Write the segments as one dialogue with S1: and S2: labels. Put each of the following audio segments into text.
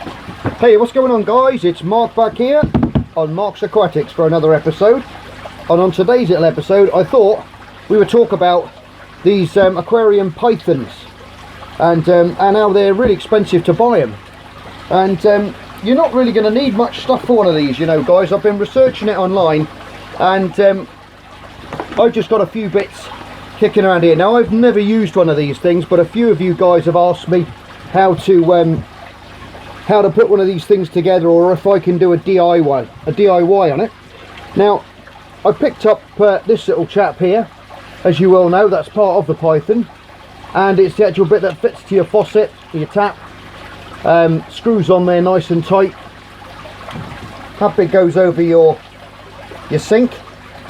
S1: Hey, what's going on guys? It's Mark back here on Mark's Aquatics for another episode. And on today's little episode I thought we would talk about these aquarium pythons and how they're really expensive to buy them. And you're not really going to need much stuff for one of these, you know guys. I've been researching it online and I've just got a few bits kicking around here. Now I've never used one of these things, but a few of you guys have asked me how to put one of these things together, or if I can do a DIY on it. Now I picked up this little chap here. As you well know, that's part of the python, and it's the actual bit that fits to your faucet, your tap. Screws on there nice and tight. That bit goes over your sink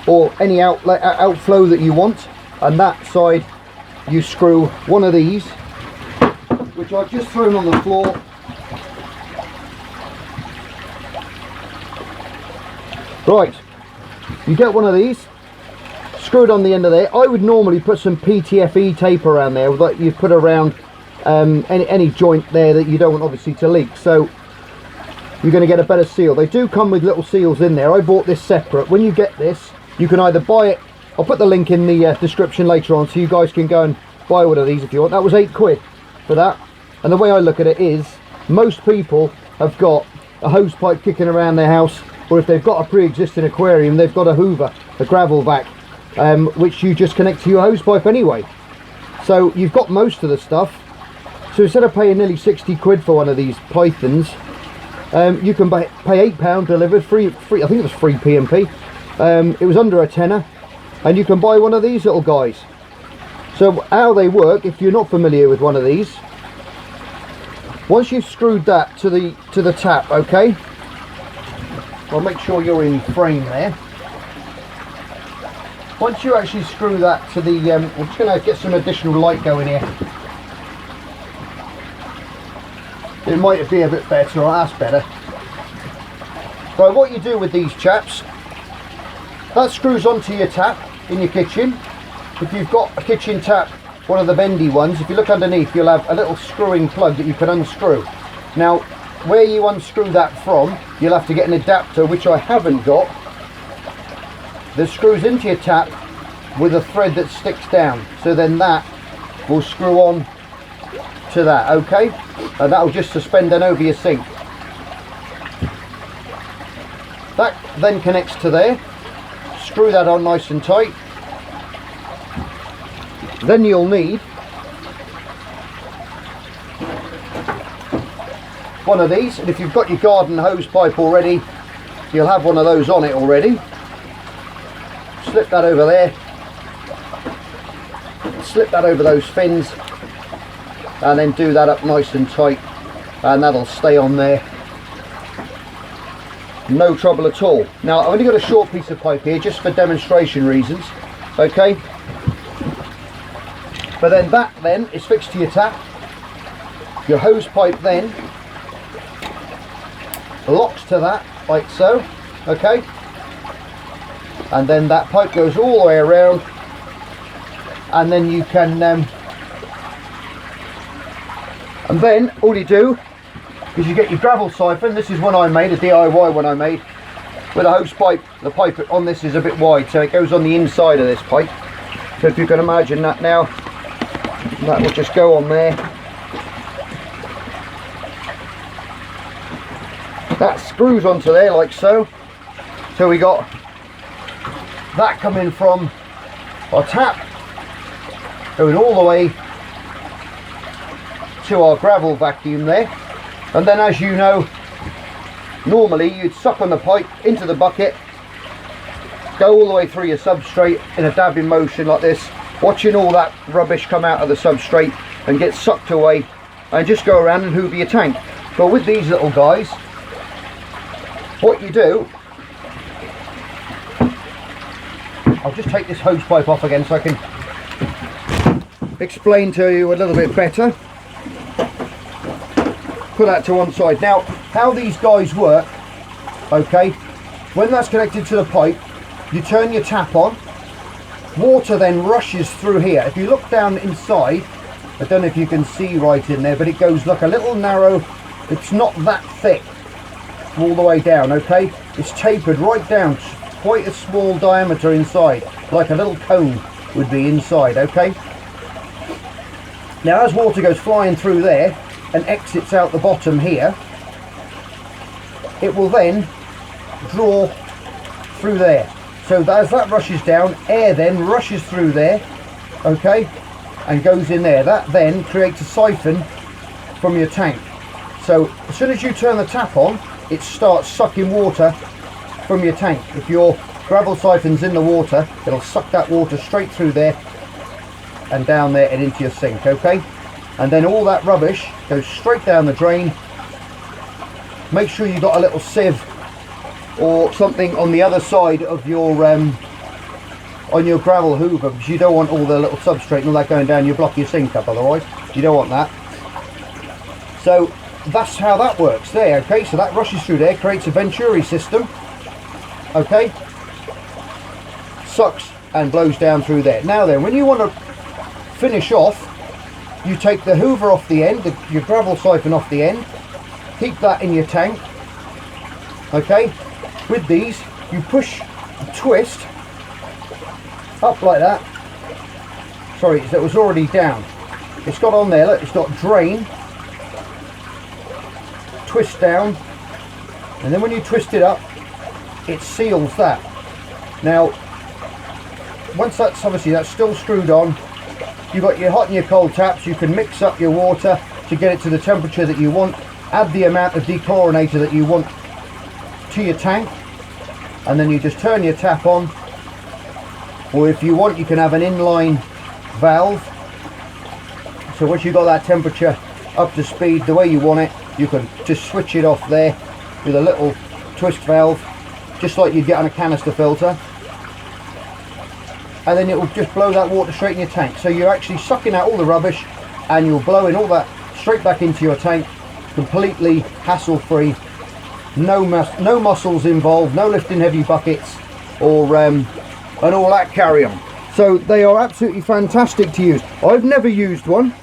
S1: or any outflow that you want, and that side you screw one of these, which I've just thrown on the floor. Right, you get one of these, screw it on the end of there. I would normally put some PTFE tape around there that you put around any joint there that you don't want obviously to leak, so you're going to get a better seal. They do come with little seals in there. I bought this separate. When you get this, you can either buy it, I'll put the link in the description later on so you guys can go and buy one of these if you want. That was £8 for that. And the way I look at it is, most people have got a hose pipe kicking around their house, or if they've got a pre-existing aquarium, they've got a hoover, a gravel vac, which you just connect to your hose pipe anyway. So you've got most of the stuff. So instead of paying nearly £60 for one of these pythons, you can pay £8 delivered, free. I think it was free P&P. It was under a tenner, and you can buy one of these little guys. So how they work, if you're not familiar with one of these, once you've screwed that to the tap, okay, I'll make sure you're in frame there. Once you actually screw that to the I'm just going to get some additional light going here. It might be a bit better, or that's better. Right, what you do with these chaps, that screws onto your tap in your kitchen. If you've got a kitchen tap, one of the bendy ones, if you look underneath, you'll have a little screwing plug that you can unscrew. Now where you unscrew that from, you'll have to get an adapter, which I haven't got, that screws into your tap with a thread that sticks down, so then that will screw on to that, okay, and that will just suspend then over your sink. That then connects to there. Screw that on nice and tight. Then you'll need one of these, and if you've got your garden hose pipe already, you'll have one of those on it already. Slip that over there, slip that over those fins, and then do that up nice and tight, and that'll stay on there, no trouble at all. Now I've only got a short piece of pipe here just for demonstration reasons, okay, but then that then is fixed to your tap. Your hose pipe then locks to that like so, okay, and then that pipe goes all the way around, and then you can and then all you do is you get your gravel siphon. This is one I made, a DIY one I made, with a hose pipe. The pipe on this is a bit wide, so it goes on the inside of this pipe. So if you can imagine that now, that will just go on there. That screws onto there like so. So we got that coming from our tap, going all the way to our gravel vacuum there. And then, as you know, normally you'd suck on the pipe into the bucket, go all the way through your substrate in a dabbing motion like this, watching all that rubbish come out of the substrate and get sucked away, and just go around and hoover your tank. But with these little guys, what you do, I'll just take this hose pipe off again so I can explain to you a little bit better. Put that to one side. Now, how these guys work, okay, when that's connected to the pipe, you turn your tap on, water then rushes through here. If you look down inside, I don't know if you can see right in there, but it goes like a little narrow It's not that thick all the way down, okay? It's tapered right down, quite a small diameter inside, like a little cone would be inside, okay? Now as water goes flying through there and exits out the bottom here, it will then draw through there. So as that rushes down, air then rushes through there, okay, and goes in there. That then creates a siphon from your tank. So as soon as you turn the tap on, it starts sucking water from your tank. If your gravel siphon's in the water, it'll suck that water straight through there and down there and into your sink, okay? And then all that rubbish goes straight down the drain. Make sure you've got a little sieve or something on the other side of your on your gravel hoover, because you don't want all the little substrate and all that going down. You block your sink up, otherwise you don't want that. So that's how that works there, okay? So that rushes through there, creates a venturi system, okay, sucks and blows down through there. Now then, when you want to finish off, you take the hoover off the end, your gravel siphon off the end, keep that in your tank, okay? With these, you push, twist up like that. Sorry, it was already down. It's got on there, look, it's got drain, twist down, and then when you twist it up, it seals that. Now once that's obviously that's still screwed on, you've got your hot and your cold taps. You can mix up your water to get it to the temperature that you want, add the amount of dechlorinator that you want to your tank, and then you just turn your tap on. Or if you want, you can have an inline valve, so once you've got that temperature up to speed the way you want it, you can just switch it off there with a little twist valve, just like you'd get on a canister filter, and then it will just blow that water straight in your tank. So you're actually sucking out all the rubbish and you're blowing all that straight back into your tank, completely hassle free. No muscles involved, no lifting heavy buckets or and all that carry on. So they are absolutely fantastic to use. I've never used one,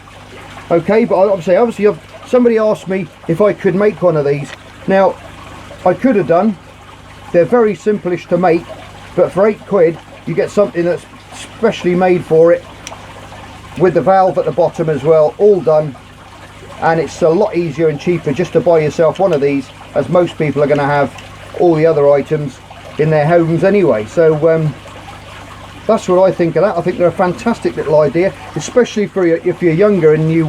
S1: okay, but obviously somebody asked me if I could make one of these. Now I could have done. They're very simplish to make, but for £8 you get something that's specially made for it, with the valve at the bottom as well, all done. And it's a lot easier and cheaper just to buy yourself one of these, as most people are going to have all the other items in their homes anyway. So that's what I think of that. I think they're a fantastic little idea, especially for if you're younger and you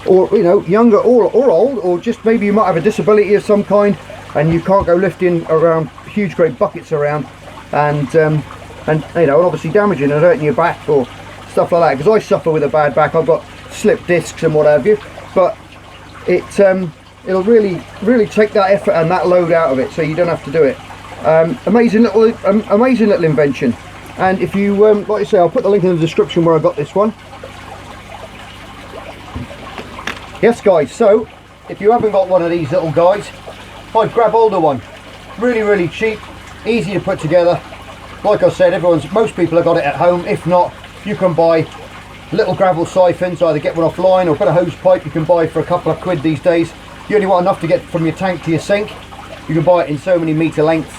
S1: or you know, younger or old, or just maybe you might have a disability of some kind and you can't go lifting around huge great buckets around and you know, and obviously damaging and hurting your back or stuff like that, because I suffer with a bad back. I've got slip discs and what have you, but it'll really take that effort and that load out of it, so you don't have to do it. Amazing little invention. And if you like I say, I'll put the link in the description where I got this one. Yes guys, so if you haven't got one of these little guys, I'd grab hold of one. Really cheap, easy to put together. Like I said, most people have got it at home. If not, you can buy little gravel siphons, either get one offline or put a hose pipe you can buy for a couple of quid these days. You only want enough to get from your tank to your sink. You can buy it in so many metre lengths,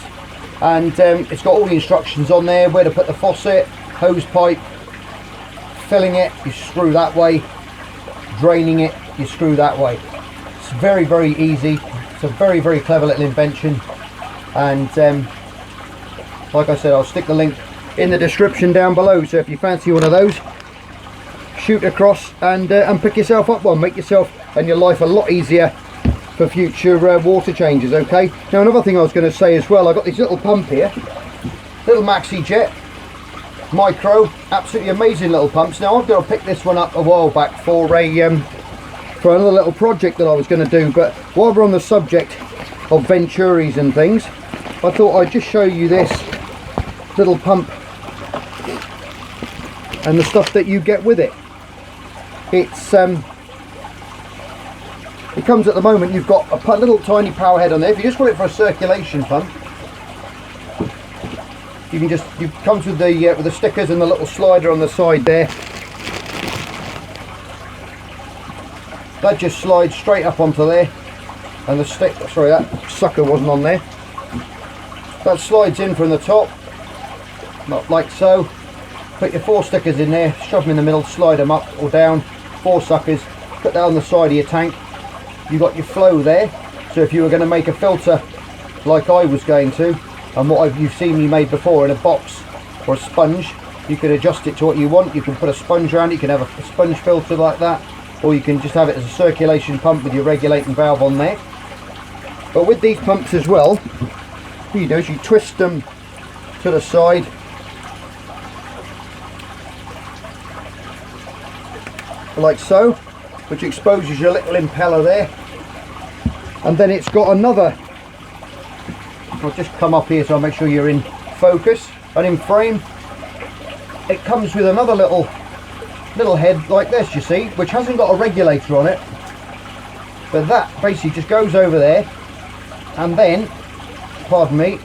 S1: and it's got all the instructions on there, where to put the faucet, hose pipe, filling it, you screw that way, draining it, you screw that way. It's very easy. It's a very clever little invention, and like I said, I'll stick the link in the description down below, so if you fancy one of those, shoot across and pick yourself up one. Make yourself and your life a lot easier for future water changes, okay? Now another thing I was going to say as well, I got this little pump here, little Maxi-jet micro, absolutely amazing little pumps. Now I've got to pick this one up a while back for another little project that I was going to do, but while we're on the subject of venturis and things, I thought I'd just show you this little pump and the stuff that you get with it. It comes at the moment, you've got a little tiny power head on there. If you just want it for a circulation pump, it comes with the stickers and the little slider on the side there. That just slides straight up onto there. and the stick, sorry, that sucker wasn't on there. That slides in from the top, not like so. Put your 4 stickers in there, shove them in the middle, slide them up or down, 4 suckers, put that on the side of your tank. You've got your flow there, so if you were going to make a filter like I was going to, and what you've seen me made before in a box or a sponge, you can adjust it to what you want. You can put a sponge around it, you can have a sponge filter like that, or you can just have it as a circulation pump with your regulating valve on there. But with these pumps as well, what you do is you twist them to the side, like so, which exposes your little impeller there, and then it's got another, I'll just come up here so I'll make sure you're in focus and in frame. It comes with another little head like this, you see, which hasn't got a regulator on it, but that basically just goes over there, and then, pardon me,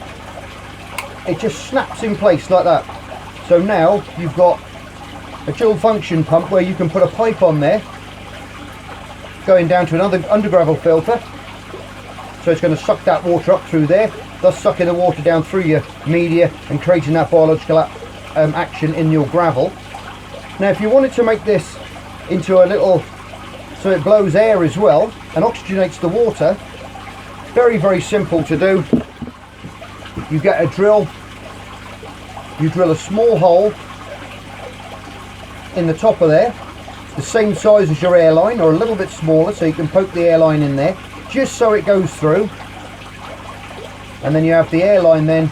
S1: it just snaps in place like that. So now you've got a dual function pump where you can put a pipe on there going down to another undergravel filter, so it's going to suck that water up through there, thus sucking the water down through your media and creating that biological action in your gravel. Now if you wanted to make this into a little, so it blows air as well and oxygenates the water, very, very simple to do. You get a drill, you drill a small hole in the top of there, the same size as your airline or a little bit smaller, so you can poke the airline in there just so it goes through, and then you have the airline then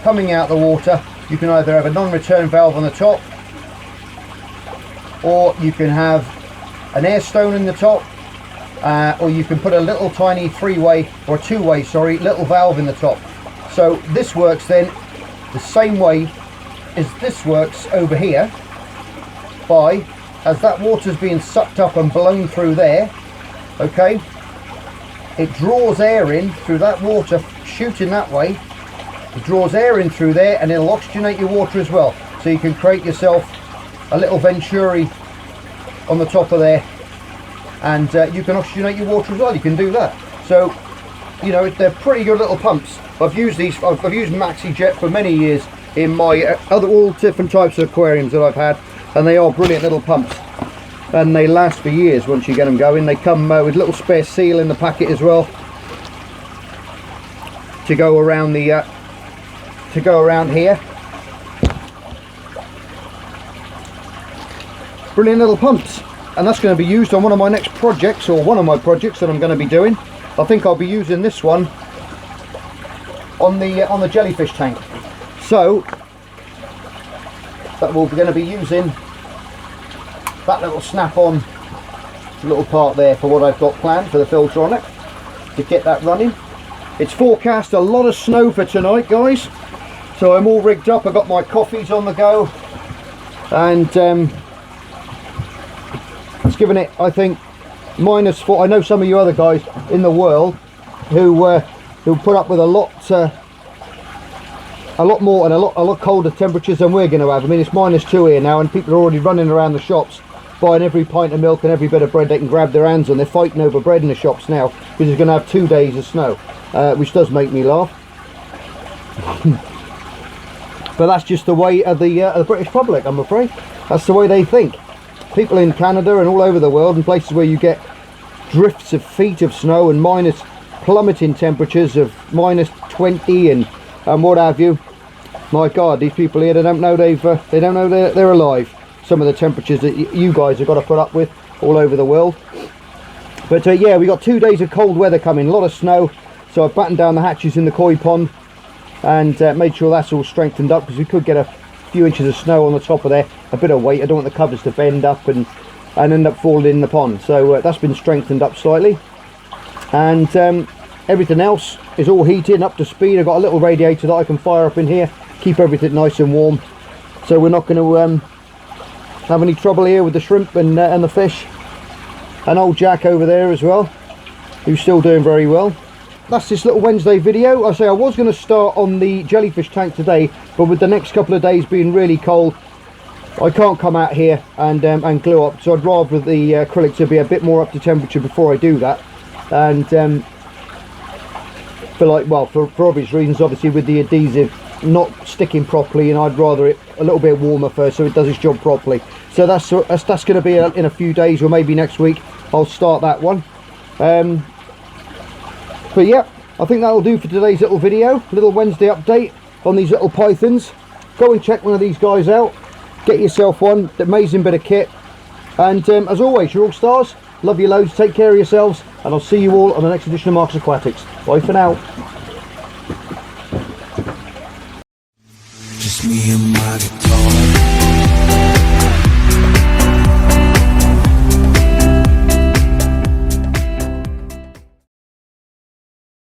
S1: coming out the water. You can either have a non-return valve on the top, or you can have an air stone in the top, or you can put a little tiny 3-way or 2-way, sorry, little valve in the top. So this works then the same way as this works over here, by as that water's being sucked up and blown through there, okay, it draws air in through that water shooting that way. It draws air in through there and it'll oxygenate your water as well, so you can create yourself a little venturi on the top of there, and you can oxygenate your water as well. You can do that. So you know, they're pretty good little pumps. I've used these, I've used Maxi-jet for many years in my all different types of aquariums that I've had, and they are brilliant little pumps, and they last for years once you get them going. They come with a little spare seal in the packet as well to go around the here. Brilliant little pumps, and that's going to be used on one of my next projects, or one of my projects that I'm going to be doing. I think I'll be using this one on the jellyfish tank. So that we're going to be using that little snap-on little part there for what I've got planned for the filter on it, to get that running. It's forecast a lot of snow for tonight, guys, so I'm all rigged up. I've got my coffees on the go, and it's given it, I think, -4. I know some of you other guys in the world who put up with a lot more and a lot colder temperatures than we're going to have. I mean, it's -2 here now, and people are already running around the shops buying every pint of milk and every bit of bread they can grab their hands on. They're fighting over bread in the shops now because it's going to have 2 days of snow, which does make me laugh. But that's just the way of the British public, I'm afraid. That's the way they think. People in Canada and all over the world, in places where you get drifts of feet of snow and plummeting temperatures of -20 and what have you. My God, these people here, they don't know they're alive. Some of the temperatures that you guys have got to put up with all over the world. But yeah, we got 2 days of cold weather coming, a lot of snow. So I've battened down the hatches in the koi pond and made sure that's all strengthened up, because we could get a few inches of snow on the top of there, a bit of weight. I don't want the covers to bend up and end up falling in the pond. So that's been strengthened up slightly, and everything else is all heated and up to speed. I've got a little radiator that I can fire up in here, keep everything nice and warm, so we're not going to have any trouble here with the shrimp and the fish. And old Jack over there as well, who's still doing very well. That's this little Wednesday video. I say I was going to start on the jellyfish tank today, but with the next couple of days being really cold, I can't come out here and glue up, so I'd rather the acrylic to be a bit more up to temperature before I do that. And for like, well, for obvious reasons, obviously with the adhesive not sticking properly, and I'd rather it a little bit warmer first so it does its job properly. So that's going to be in a few days, or maybe next week I'll start that one. But yeah, I think that'll do for today's little video, little Wednesday update on these little pythons. Go and check one of these guys out, get yourself one, amazing bit of kit. And as always, you're all stars, love you loads, take care of yourselves, and I'll see you all on the next edition of Marcus Aquatics. Bye for now.
S2: Just me and my guitar.